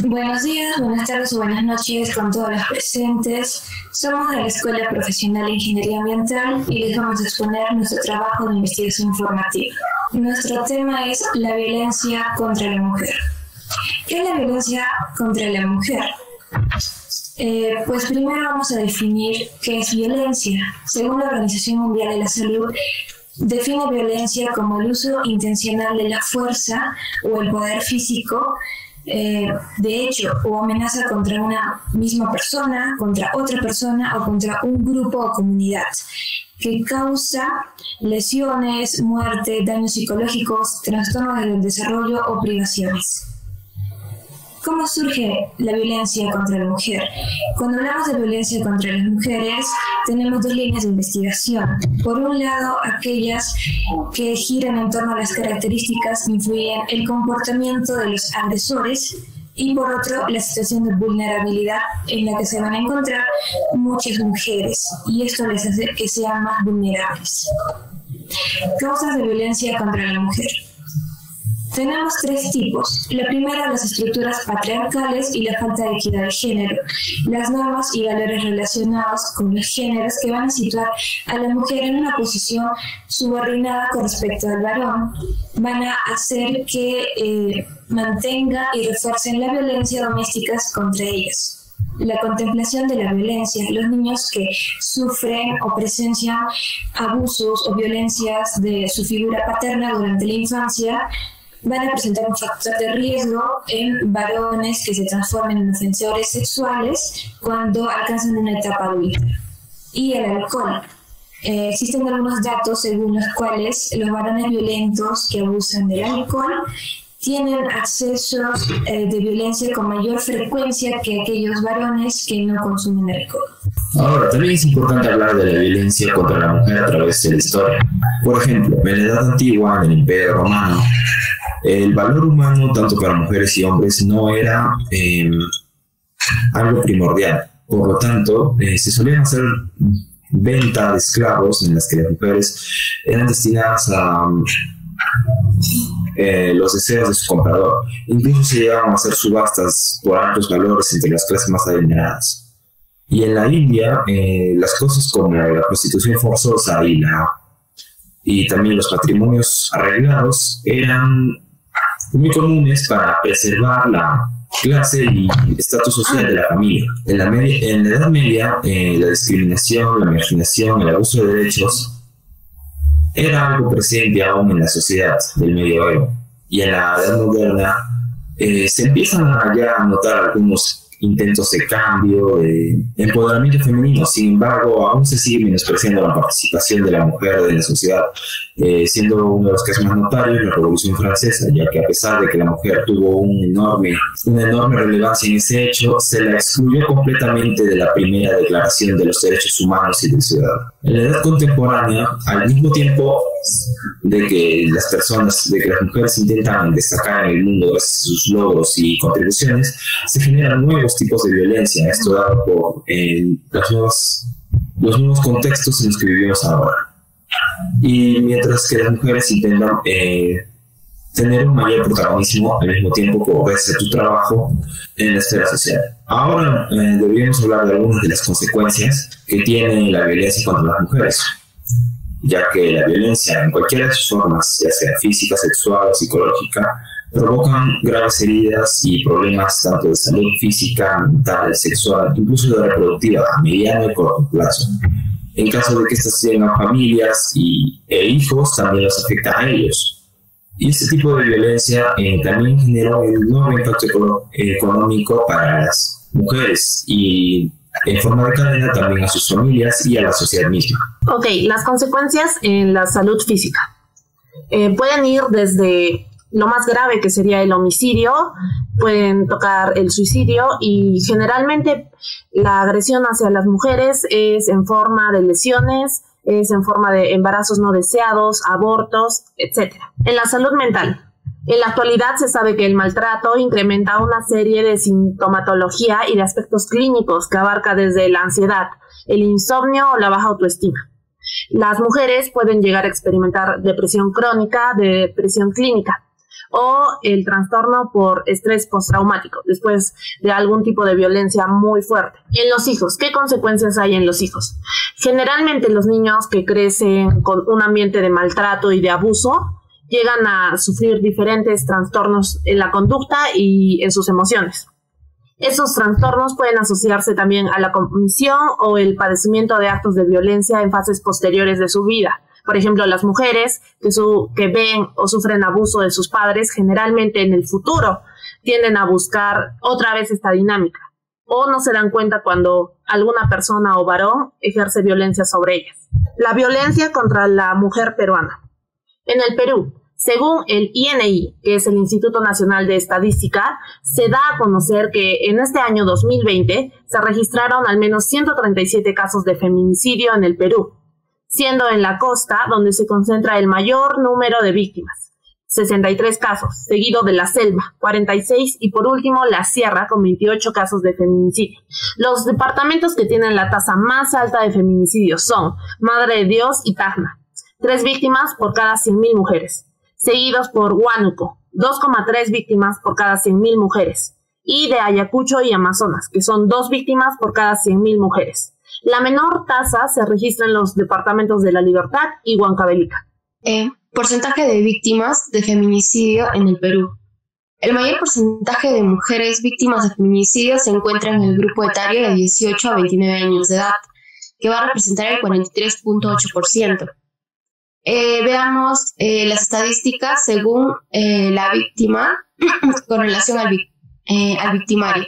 Buenos días, buenas tardes o buenas noches con todos los presentes. Somos de la Escuela Profesional de Ingeniería Ambiental y les vamos a exponer nuestro trabajo de investigación formativa. Nuestro tema es la violencia contra la mujer. ¿Qué es la violencia contra la mujer? Pues primero vamos a definir qué es violencia. Según la Organización Mundial de la Salud, define violencia como el uso intencional de la fuerza o el poder físico, de hecho o amenaza contra una misma persona, contra otra persona o contra un grupo o comunidad, que causa lesiones, muerte, daños psicológicos, trastornos del desarrollo o privaciones. ¿Cómo surge la violencia contra la mujer? Cuando hablamos de violencia contra las mujeres, tenemos dos líneas de investigación. Por un lado, aquellas que giran en torno a las características que influyen el comportamiento de los agresores, y por otro, la situación de vulnerabilidad en la que se van a encontrar muchas mujeres, y esto les hace que sean más vulnerables. Causas de violencia contra la mujer. Tenemos tres tipos. La primera, las estructuras patriarcales y la falta de equidad de género. Las normas y valores relacionados con los géneros que van a situar a la mujer en una posición subordinada con respecto al varón van a hacer que mantenga y refuercen la violencia doméstica contra ellas. La contemplación de la violencia. Los niños que sufren o presencian abusos o violencias de su figura paterna durante la infancia van a presentar un factor de riesgo en varones que se transformen en ofensores sexuales cuando alcanzan una etapa adulta. Y el alcohol. Existen algunos datos según los cuales los varones violentos que abusan del alcohol tienen accesos de violencia con mayor frecuencia que aquellos varones que no consumen alcohol. Ahora, también es importante hablar de la violencia contra la mujer a través de la historia. Por ejemplo, en la Edad Antigua, en el Imperio Romano, el valor humano, tanto para mujeres y hombres, no era algo primordial. Por lo tanto, se solían hacer venta de esclavos en las que las mujeres eran destinadas a los deseos de su comprador. Incluso se llegaban a hacer subastas por altos valores entre las clases más adineradas. Y en la India, las cosas como la prostitución forzosa y también los matrimonios arreglados eran muy comunes para preservar la clase y estatus social de la familia. En la Edad Media, la discriminación, la marginación, el abuso de derechos era algo presente aún en la sociedad del medioevo. Y en la Edad Moderna se empiezan ya a notar algunos intentos de cambio, de empoderamiento femenino. Sin embargo, aún se sigue menospreciando la participación de la mujer en la sociedad, siendo uno de los casos más notorios la Revolución Francesa, ya que a pesar de que la mujer tuvo una enorme relevancia en ese hecho, se la excluyó completamente de la primera declaración de los derechos humanos y del ciudadano. En la edad contemporánea, al mismo tiempo de que las mujeres intentan destacar en el mundo gracias a sus logros y contribuciones, se generan nuevos tipos de violencia, esto dado por los nuevos contextos en los que vivimos ahora. Y mientras que las mujeres intentan tener un mayor protagonismo al mismo tiempo por gracias a tu trabajo en la esfera social. Ahora deberíamos hablar de algunas de las consecuencias que tiene la violencia contra las mujeres, ya que la violencia en cualquiera de sus formas, ya sea física, sexual o psicológica, provocan graves heridas y problemas tanto de salud física, mental, sexual, incluso de reproductiva a mediano y corto plazo. En caso de que estas tengan familias e hijos, también los afecta a ellos. Y este tipo de violencia también genera un enorme impacto económico para las mujeres y en forma de cadena también a sus familias y a la sociedad misma. Ok, las consecuencias en la salud física pueden ir desde lo más grave, que sería el homicidio, pueden tocar el suicidio, y generalmente la agresión hacia las mujeres es en forma de lesiones, es en forma de embarazos no deseados, abortos, etc. En la salud mental, en la actualidad se sabe que el maltrato incrementa una serie de sintomatología y de aspectos clínicos que abarca desde la ansiedad, el insomnio o la baja autoestima. Las mujeres pueden llegar a experimentar depresión crónica, depresión clínica, o el trastorno por estrés postraumático después de algún tipo de violencia muy fuerte. En los hijos, ¿qué consecuencias hay en los hijos? Generalmente los niños que crecen con un ambiente de maltrato y de abuso llegan a sufrir diferentes trastornos en la conducta y en sus emociones. Esos trastornos pueden asociarse también a la comisión o el padecimiento de actos de violencia en fases posteriores de su vida. Por ejemplo, las mujeres que ven o sufren abuso de sus padres, generalmente en el futuro tienden a buscar otra vez esta dinámica, o no se dan cuenta cuando alguna persona o varón ejerce violencia sobre ellas. La violencia contra la mujer peruana. En el Perú, según el INI, que es el Instituto Nacional de Estadística, se da a conocer que en este año 2020 se registraron al menos 137 casos de feminicidio en el Perú, siendo en la costa donde se concentra el mayor número de víctimas, 63 casos, seguido de la selva, 46 y por último la sierra con 28 casos de feminicidio. Los departamentos que tienen la tasa más alta de feminicidios son Madre de Dios y Tacna, 3 víctimas por cada 100.000 mujeres, seguidos por Huánuco, 2,3 víctimas por cada 100.000 mujeres, y de Ayacucho y Amazonas, que son 2 víctimas por cada 100.000 mujeres. La menor tasa se registra en los departamentos de La Libertad y Huancavelica. Porcentaje de víctimas de feminicidio en el Perú. El mayor porcentaje de mujeres víctimas de feminicidio se encuentra en el grupo etario de 18 a 29 años de edad, que va a representar el 43.8%. Veamos las estadísticas según la víctima con relación al victimario.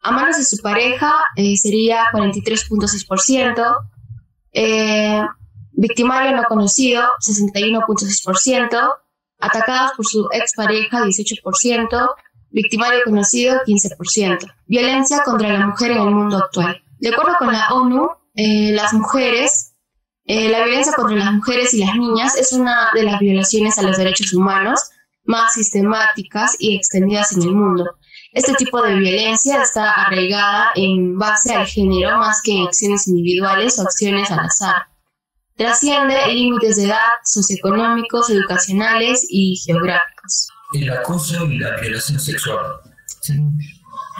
A manos de su pareja sería 43.6%, victimario no conocido 61.6%, atacados por su expareja 18%, victimario conocido 15%. Violencia contra la mujer en el mundo actual. De acuerdo con la ONU, la violencia contra las mujeres y las niñas es una de las violaciones a los derechos humanos más sistemáticas y extendidas en el mundo. Este tipo de violencia está arraigada en base al género más que en acciones individuales o acciones al azar. Trasciende límites de edad, socioeconómicos, educacionales y geográficos. El acoso y la violación sexual. ¿Sí?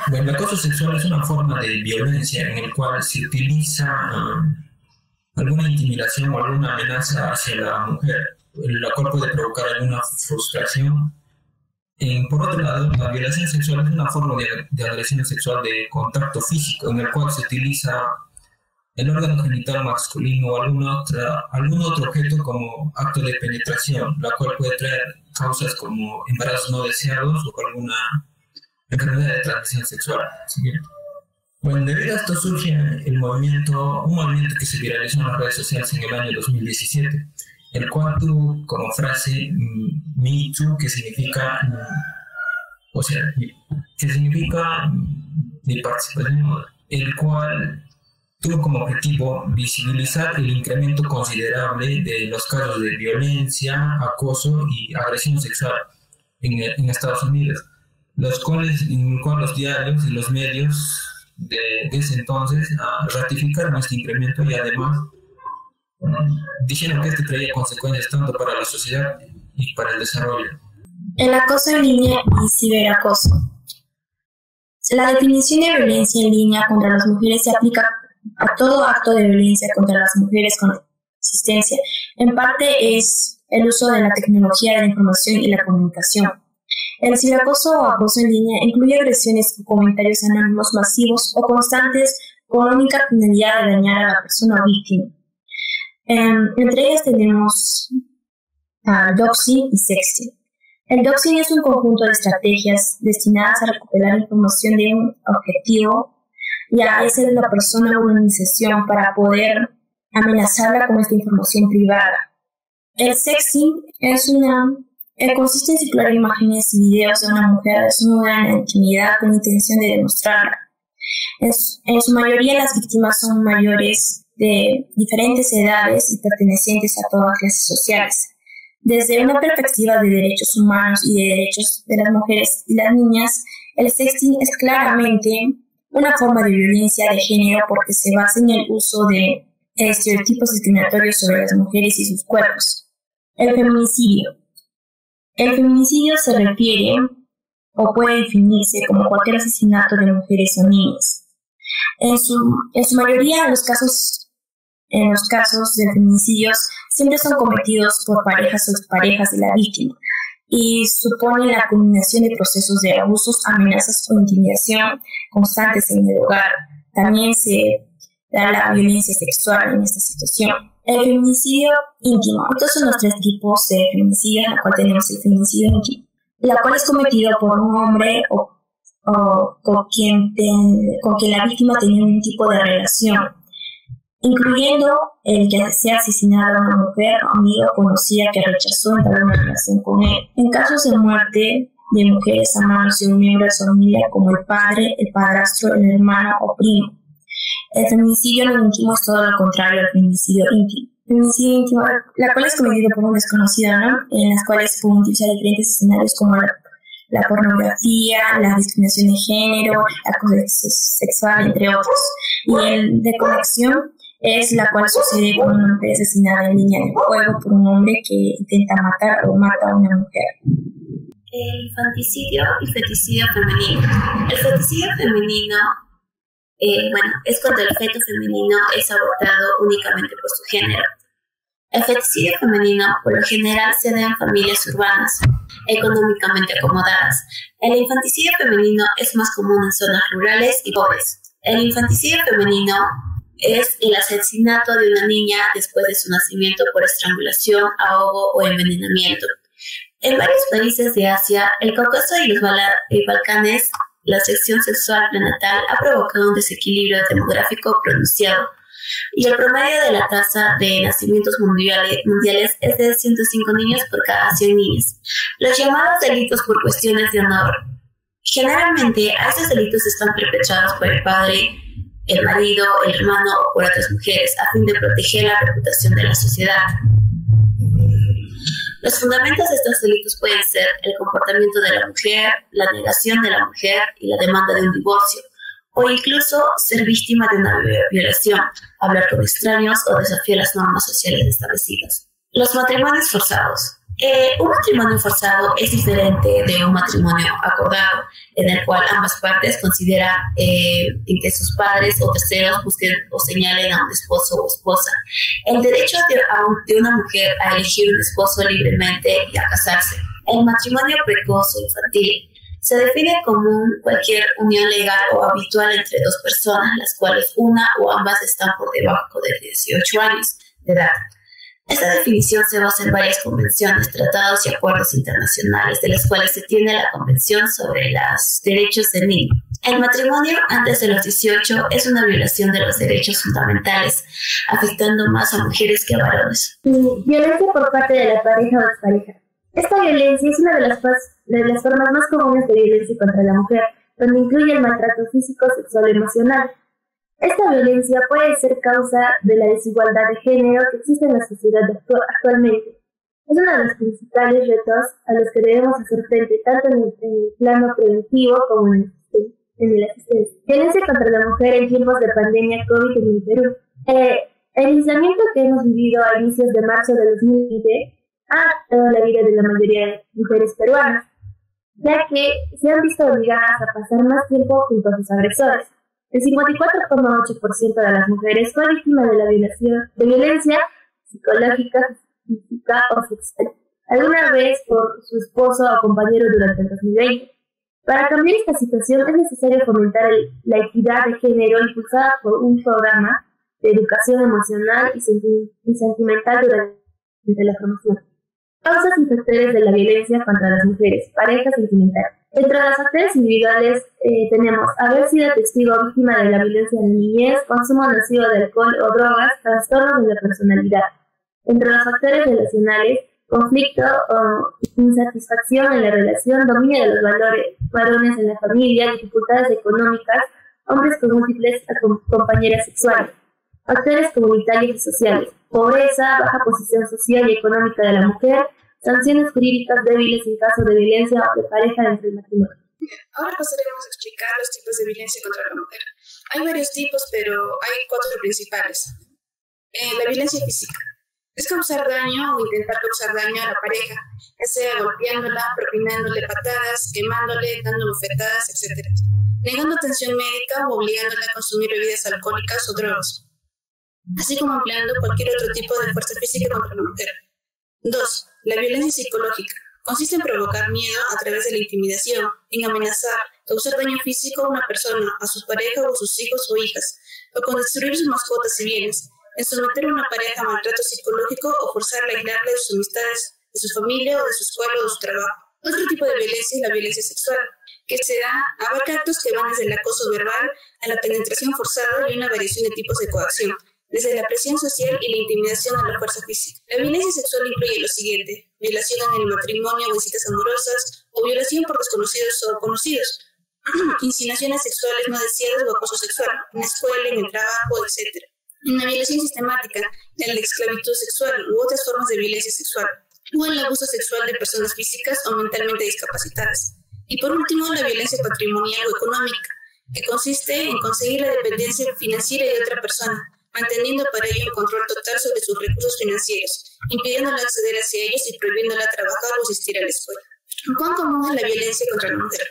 Bueno, el acoso sexual es una forma de violencia en el cual se utiliza alguna intimidación o alguna amenaza hacia la mujer, la cual puede provocar alguna frustración. Por otro lado, la violación sexual es una forma de agresión sexual de contacto físico, en el cual se utiliza el órgano genital masculino o algún otro objeto como acto de penetración, la cual puede traer causas como embarazos no deseados o alguna enfermedad de transmisión sexual. ¿Sí? Bueno, debido a esto surge un movimiento que se viralizó en las redes sociales en el año 2017, el cual tuvo como frase Me Too, que significa mi participación, el cual tuvo como objetivo visibilizar el incremento considerable de los casos de violencia, acoso y agresión sexual en Estados Unidos, en los cuales los diarios y los medios de ese entonces ratificaron este incremento y además dijeron que este traía consecuencias tanto para la sociedad y para el desarrollo. El acoso en línea y ciberacoso. La definición de violencia en línea contra las mujeres se aplica a todo acto de violencia contra las mujeres con existencia. En parte es el uso de la tecnología de la información y la comunicación. El ciberacoso o acoso en línea incluye agresiones o comentarios anónimos masivos o constantes con la única finalidad de dañar a la persona víctima. Entre ellas tenemos doxing y sexting. El doxing es un conjunto de estrategias destinadas a recuperar información de un objetivo y a hacer de la persona o organización para poder amenazarla con esta información privada. El sexting consiste en circular imágenes y videos de una mujer desnuda en la intimidad con la intención de demostrarla. En su mayoría las víctimas son mayores de diferentes edades y pertenecientes a todas clases sociales. Desde una perspectiva de derechos humanos y de derechos de las mujeres y las niñas, el sexting es claramente una forma de violencia de género porque se basa en el uso de estereotipos discriminatorios sobre las mujeres y sus cuerpos. El feminicidio. El feminicidio se refiere o puede definirse como cualquier asesinato de mujeres o niñas. En su mayoría, los casos de feminicidios siempre son cometidos por parejas o exparejas de la víctima y suponen la culminación de procesos de abusos, amenazas o intimidación constantes en el hogar. También se da la violencia sexual en esta situación. El feminicidio íntimo. Estos son los 3 tipos de feminicidio, en el cual tenemos el feminicidio íntimo, la cual es cometido por un hombre o con quien la víctima tenía un tipo de relación, incluyendo el que sea asesinado a una mujer, amiga o conocida que rechazó entrar en una relación con él. En casos de muerte de mujeres a manos de un miembro de su familia, como el padre, el padrastro, el hermano o primo. El feminicidio no íntimo es todo lo contrario al feminicidio íntimo. Feminicidio íntimo, la cual es cometido por un desconocido, ¿no? En las cuales pueden utilizar diferentes escenarios como la pornografía, la discriminación de género, la acoso sexual, entre otros. Y el de conexión es la cual sucede cuando una mujer es asesinada en línea de juego por un hombre que intenta matar o mata a una mujer. El infanticidio y feticidio femenino. El feticidio femenino es cuando el feto femenino es abortado únicamente por su género. El feticidio femenino, por lo general, se da en familias urbanas, económicamente acomodadas. El infanticidio femenino es más común en zonas rurales y pobres. El infanticidio femenino es el asesinato de una niña después de su nacimiento por estrangulación, ahogo o envenenamiento. En varios países de Asia, el Cáucaso y los Balcanes, la selección sexual prenatal ha provocado un desequilibrio demográfico pronunciado, y el promedio de la tasa de nacimientos mundiales es de 105 niños por cada 100 niñas. Los llamados delitos por cuestiones de honor. Generalmente, a estos delitos están perpetrados por el padre, el marido, el hermano o por otras mujeres, a fin de proteger la reputación de la sociedad. Los fundamentos de estos delitos pueden ser el comportamiento de la mujer, la negación de la mujer y la demanda de un divorcio, o incluso ser víctima de una violación, hablar con extraños o desafiar las normas sociales establecidas. Los matrimonios forzados. Un matrimonio forzado es diferente de un matrimonio acordado, en el cual ambas partes consideran en que sus padres o terceros busquen o señalen a un esposo o esposa. El derecho de una mujer a elegir un esposo libremente y a casarse. El matrimonio precoz o infantil se define como cualquier unión legal o habitual entre dos personas, las cuales una o ambas están por debajo de 18 años de edad. Esta definición se basa en varias convenciones, tratados y acuerdos internacionales, de las cuales se tiene la Convención sobre los Derechos del Niño. El matrimonio antes de los 18 es una violación de los derechos fundamentales, afectando más a mujeres que a varones. Violencia por parte de la pareja o expareja. Esta violencia es una de las formas más comunes de violencia contra la mujer, donde incluye el maltrato físico, sexual y emocional. Esta violencia puede ser causa de la desigualdad de género que existe en la sociedad actualmente. Es uno de los principales retos a los que debemos hacer frente tanto en el plano preventivo como en el asistencia. Violencia contra la mujer en tiempos de pandemia COVID en el Perú. El aislamiento que hemos vivido a inicios de marzo de 2020 ha afectado la vida de la mayoría de mujeres peruanas, ya que se han visto obligadas a pasar más tiempo junto a sus agresores. El 54,8% de las mujeres fue víctima de violencia psicológica, física o sexual, alguna vez por su esposo o compañero durante el 2020. Para cambiar esta situación es necesario fomentar la equidad de género impulsada por un programa de educación emocional y sentimental durante la formación. Causas y factores de la violencia contra las mujeres, pareja sentimental. Entre los factores individuales tenemos haber sido testigo o víctima de la violencia en la niñez, consumo nocivo de alcohol o drogas, trastornos de la personalidad. Entre los factores relacionales, conflicto o insatisfacción en la relación, dominio de los varones en la familia, dificultades económicas, hombres con múltiples compañeras sexuales. Factores comunitarios y sociales, pobreza, baja posición social y económica de la mujer, sanciones jurídicas débiles en caso de violencia o de pareja dentro del matrimonio. Ahora pasaremos a explicar los tipos de violencia contra la mujer. Hay varios tipos, pero hay 4 principales. La violencia física. Es causar daño o intentar causar daño a la pareja, ya sea golpeándola, propinándole patadas, quemándole, dando bofetadas, etc. Negando atención médica o obligándola a consumir bebidas alcohólicas o drogas, así como empleando cualquier otro tipo de fuerza física contra la mujer. 2. La violencia psicológica. Consiste en provocar miedo a través de la intimidación, en amenazar, causar daño físico a una persona, a su pareja o a sus hijos o hijas, o con destruir sus mascotas y bienes, en someter a una pareja a maltrato psicológico o forzarla a aislarla de sus amistades, de su familia o de su escuela o de su trabajo. Otro tipo de violencia es la violencia sexual, que se da abarca actos que van desde el acoso verbal a la penetración forzada y una variación de tipos de coacción, desde la presión social y la intimidación a la fuerza física. La violencia sexual incluye lo siguiente: violación en el matrimonio o en citas amorosas, o violación por desconocidos o conocidos, insinuaciones sexuales no deseadas o acoso sexual, en la escuela, en el trabajo, etc. Una violación sistemática, en la esclavitud sexual u otras formas de violencia sexual, o el abuso sexual de personas físicas o mentalmente discapacitadas. Y por último, la violencia patrimonial o económica, que consiste en conseguir la dependencia financiera de otra persona, manteniendo para ello un control total sobre sus recursos financieros, impidiéndola acceder hacia ellos y prohibiéndola trabajar o asistir a la escuela. ¿Cuán común es la violencia contra la mujer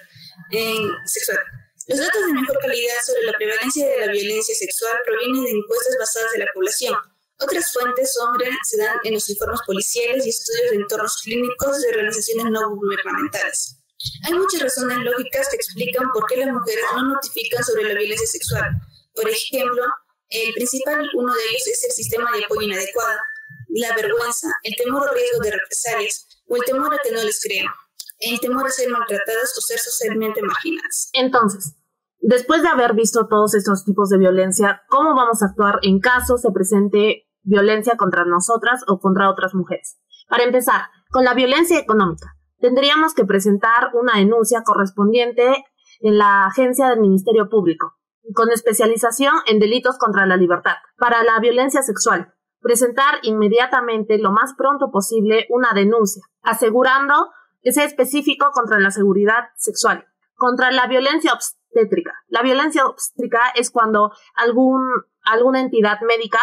sexual? Los datos de mejor calidad sobre la prevalencia de la violencia sexual provienen de encuestas basadas en la población. Otras fuentes se dan en los informes policiales y estudios de entornos clínicos de organizaciones no gubernamentales. Hay muchas razones lógicas que explican por qué las mujeres no notifican sobre la violencia sexual. Por ejemplo, uno de ellos es el sistema de apoyo inadecuado, la vergüenza, el temor o riesgo de represalias, o el temor a que no les crean, el temor a ser maltratadas o ser socialmente marginadas. Entonces, después de haber visto todos estos tipos de violencia, ¿cómo vamos a actuar en caso se presente violencia contra nosotras o contra otras mujeres? Para empezar, con la violencia económica, tendríamos que presentar una denuncia correspondiente en la agencia del Ministerio Público, con especialización en delitos contra la libertad. Para la violencia sexual, presentar inmediatamente, lo más pronto posible, una denuncia, asegurando que sea específico contra la seguridad sexual. Contra la violencia obstétrica. La violencia obstétrica es cuando alguna entidad médica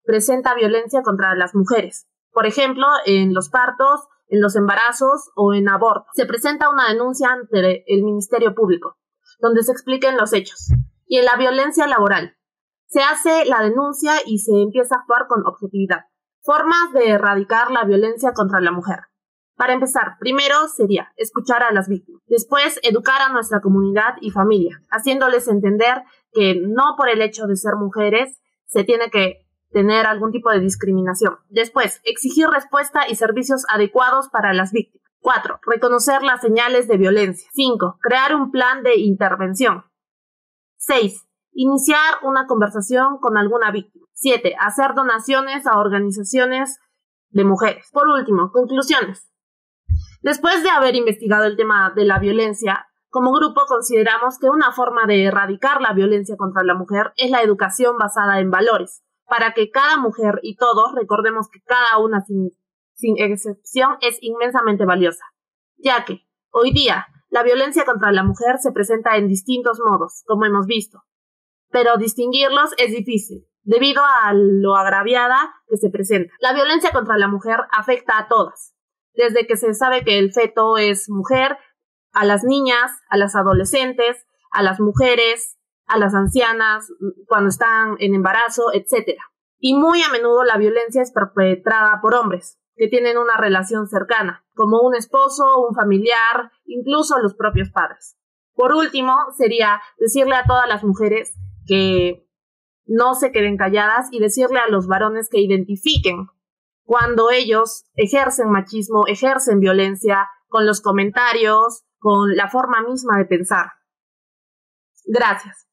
presenta violencia contra las mujeres. Por ejemplo, en los partos, en los embarazos o en abortos. Se presenta una denuncia ante el Ministerio Público, donde se expliquen los hechos. Y en la violencia laboral, se hace la denuncia y se empieza a actuar con objetividad. Formas de erradicar la violencia contra la mujer. Para empezar, primero sería escuchar a las víctimas. Después, educar a nuestra comunidad y familia, haciéndoles entender que no por el hecho de ser mujeres se tiene que tener algún tipo de discriminación. Después, exigir respuesta y servicios adecuados para las víctimas. 4. Reconocer las señales de violencia. 5. Crear un plan de intervención. 6. Iniciar una conversación con alguna víctima. 7. Hacer donaciones a organizaciones de mujeres. Por último, conclusiones. Después de haber investigado el tema de la violencia, como grupo consideramos que una forma de erradicar la violencia contra la mujer es la educación basada en valores, para que cada mujer y todos recordemos que cada una sin excepción es inmensamente valiosa, ya que hoy día la violencia contra la mujer se presenta en distintos modos, como hemos visto, pero distinguirlos es difícil, debido a lo agraviada que se presenta. La violencia contra la mujer afecta a todas, desde que se sabe que el feto es mujer, a las niñas, a las adolescentes, a las mujeres, a las ancianas, cuando están en embarazo, etc. Y muy a menudo la violencia es perpetrada por hombres, que tienen una relación cercana, como un esposo, un familiar, incluso los propios padres. Por último, sería decirle a todas las mujeres que no se queden calladas y decirle a los varones que identifiquen cuando ellos ejercen machismo, ejercen violencia, con los comentarios, con la forma misma de pensar. Gracias.